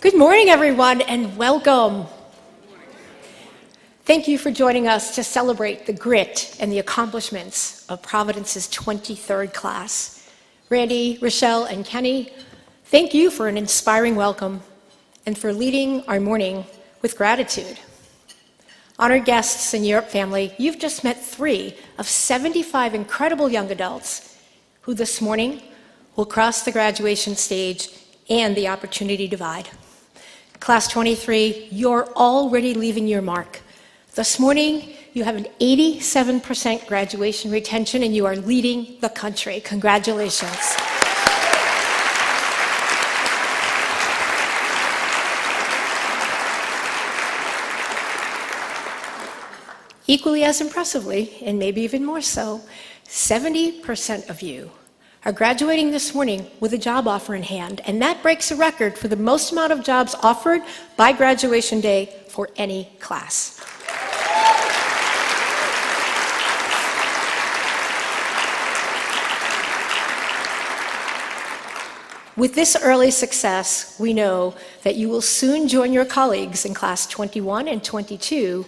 Good morning, everyone, and welcome. Thank you for joining us to celebrate the grit and the accomplishments of Providence's 23rd class. Randy, Rochelle, and Kenny, thank you for an inspiring welcome and for leading our morning with gratitude. Honored guests and Europe family, you've just met 3 of 75 incredible young adults who this morning will cross the graduation stage and the opportunity divide. Class 23, you're already leaving your mark. This morning, you have an 87% graduation retention and you are leading the country. Congratulations. Equally as impressively, and maybe even more so, 70% of you are graduating this morning with a job offer in hand, and that breaks a record for the most amount of jobs offered by graduation day for any class. With this early success, we know that you will soon join your colleagues in class 21 and 22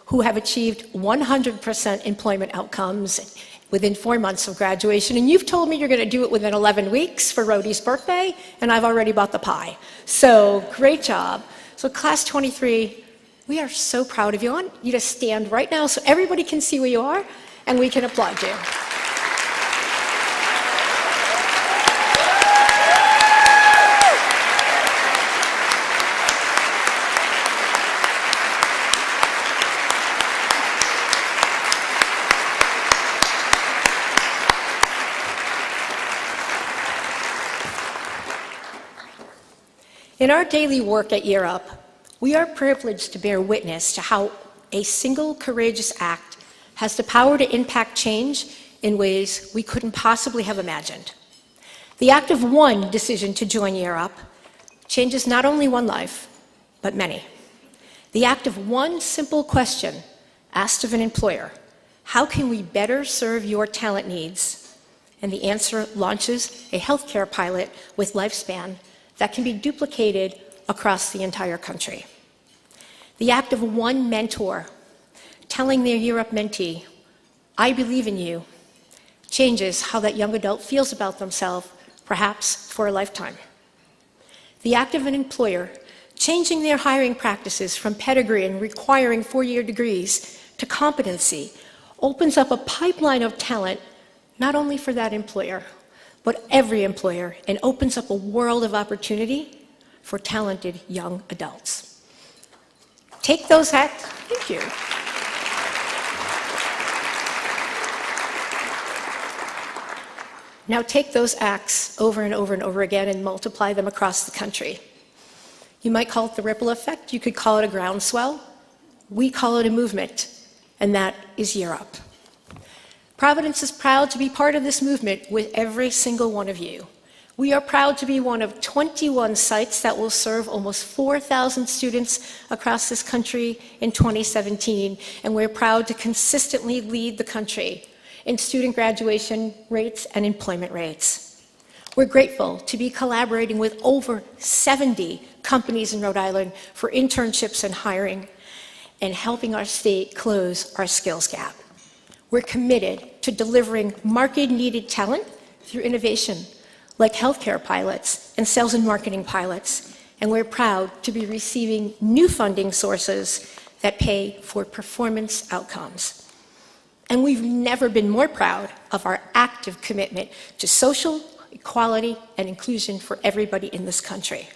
who have achieved 100% employment outcomes within 4 months of graduation. And you've told me you're going to do it within 11 weeks for Rhodey's birthday, and I've already bought the pie. So great job. So class 23, we are so proud of you. I want you to stand right now so everybody can see where you are and we can applaud you. In our daily work at Europe, we are privileged to bear witness to how a single courageous act has the power to impact change in ways we couldn't possibly have imagined. The act of one decision to join Europe changes not only one life, but many. The act of one simple question asked of an employer, how can we better serve your talent needs? And the answer launches a healthcare pilot with lifespan that can be duplicated across the entire country. The act of one mentor telling their Europe mentee, I believe in you, changes how that young adult feels about themselves, perhaps for a lifetime. The act of an employer changing their hiring practices from pedigree and requiring 4-year degrees to competency opens up a pipeline of talent, not only for that employer, but every employer, and opens up a world of opportunity for talented young adults. Take those acts, thank you. Now take those acts over and over and over again and multiply them across the country. You might call it the ripple effect, you could call it a groundswell. We call it a movement, and that is Europe. Providence is proud to be part of this movement with every single one of you. We are proud to be one of 21 sites that will serve almost 4,000 students across this country in 2017, and we're proud to consistently lead the country in student graduation rates and employment rates. We're grateful to be collaborating with over 70 companies in Rhode Island for internships and hiring, and helping our state close our skills gap. We're committed to delivering market-needed talent through innovation, like healthcare pilots and sales and marketing pilots, and we're proud to be receiving new funding sources that pay for performance outcomes. And we've never been more proud of our active commitment to social equality and inclusion for everybody in this country.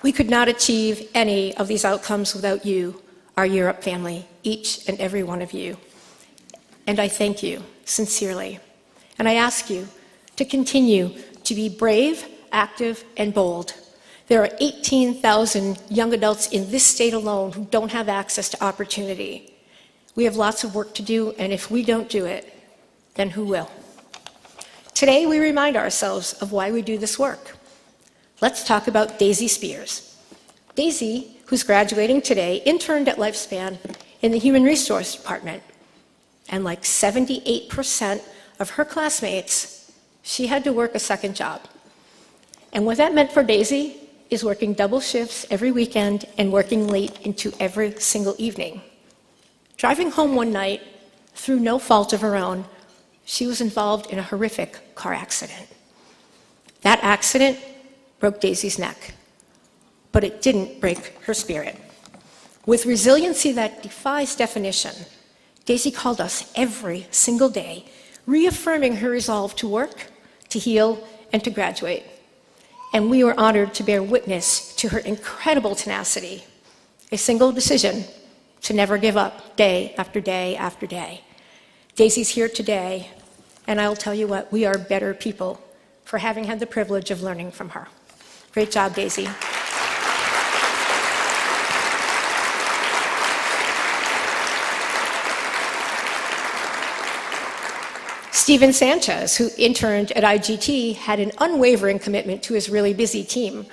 We could not achieve any of these outcomes without you, our Europe family, each and every one of you. And I thank you sincerely. And I ask you to continue to be brave, active, and bold. There are 18,000 young adults in this state alone who don't have access to opportunity. We have lots of work to do, and if we don't do it, then who will? Today, we remind ourselves of why we do this work. Let's talk about Daisy Spears. Daisy, who's graduating today, interned at Lifespan in the Human Resource Department. And like 78% of her classmates, she had to work a second job. And what that meant for Daisy is working double shifts every weekend and working late into every single evening. Driving home one night, through no fault of her own, she was involved in a horrific car accident. That accident broke Daisy's neck, but it didn't break her spirit. With resiliency that defies definition, Daisy called us every single day, reaffirming her resolve to work, to heal, and to graduate. And we were honored to bear witness to her incredible tenacity, a single decision to never give up day after day after day. Daisy's here today, and I'll tell you what, we are better people for having had the privilege of learning from her. Great job, Daisy. Steven Sanchez, who interned at IGT, had an unwavering commitment to his really busy team,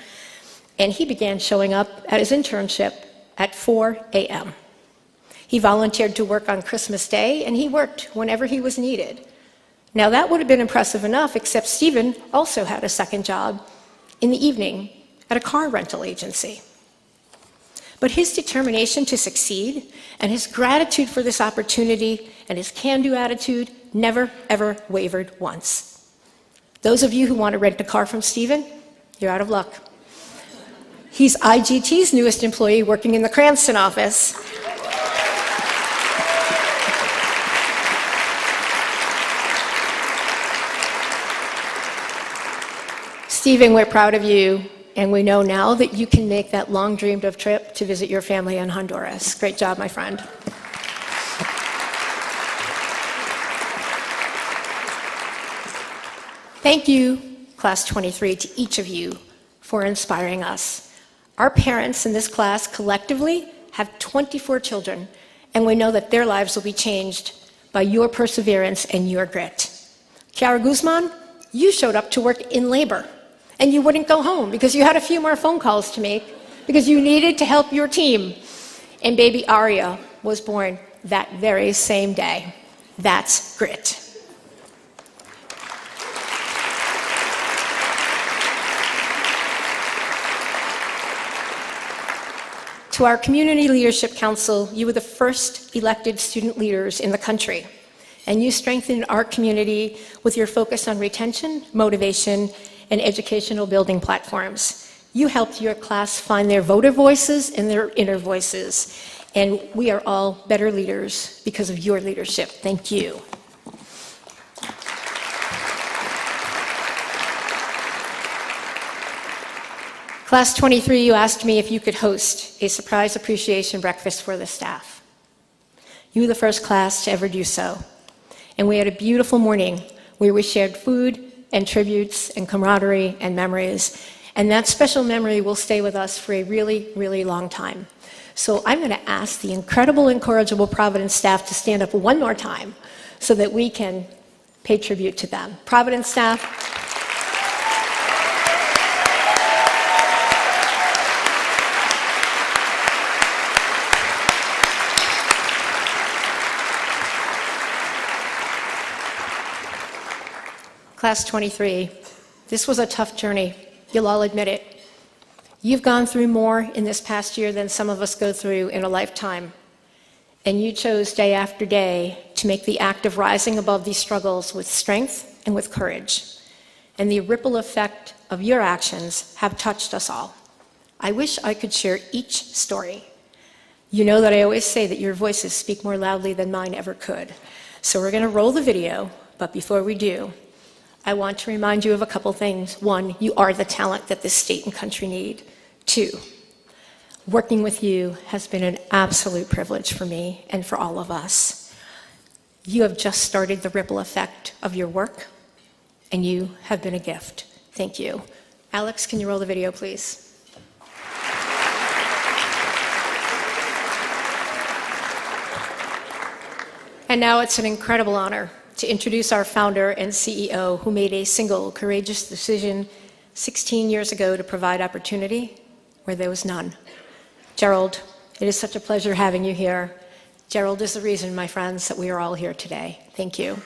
and he began showing up at his internship at 4 a.m. He volunteered to work on Christmas Day, and he worked whenever he was needed. Now, that would have been impressive enough, except Steven also had a second job in the evening at a car rental agency. But his determination to succeed and his gratitude for this opportunity and his can-do attitude never, ever wavered once. Those of you who want to rent a car from Steven, you're out of luck. He's IGT's newest employee working in the Cranston office. Steven, we're proud of you, and we know now that you can make that long-dreamed-of trip to visit your family in Honduras. Great job, my friend. Thank you, Class 23, to each of you for inspiring us. Our parents in this class collectively have 24 children, and we know that their lives will be changed by your perseverance and your grit. Chiara Guzman, you showed up to work in labor, and you wouldn't go home because you had a few more phone calls to make because you needed to help your team. And baby Aria was born that very same day. That's grit. To our Community Leadership Council, you were the first elected student leaders in the country, and you strengthened our community with your focus on retention, motivation, and educational building platforms. You helped your class find their voter voices and their inner voices, and we are all better leaders because of your leadership. Thank you. Class 23, you asked me if you could host a surprise appreciation breakfast for the staff. You were the first class to ever do so. And we had a beautiful morning where we shared food and tributes and camaraderie and memories. And that special memory will stay with us for a really, really long time. So I'm going to ask the incredible, incorrigible Providence staff to stand up one more time so that we can pay tribute to them. Providence staff. Class 23, this was a tough journey. You'll all admit it. You've gone through more in this past year than some of us go through in a lifetime. And you chose day after day to make the act of rising above these struggles with strength and with courage. And the ripple effect of your actions have touched us all. I wish I could share each story. You know that I always say that your voices speak more loudly than mine ever could. So we're going to roll the video, but before we do, I want to remind you of a couple things. One, you are the talent that this state and country need. Two, working with you has been an absolute privilege for me and for all of us. You have just started the ripple effect of your work, and you have been a gift. Thank you. Alex, can you roll the video, please? And now it's an incredible honor to introduce our founder and CEO who made a single courageous decision 16 years ago to provide opportunity where there was none. Gerald, it is such a pleasure having you here. Gerald is the reason, my friends, that we are all here today. Thank you.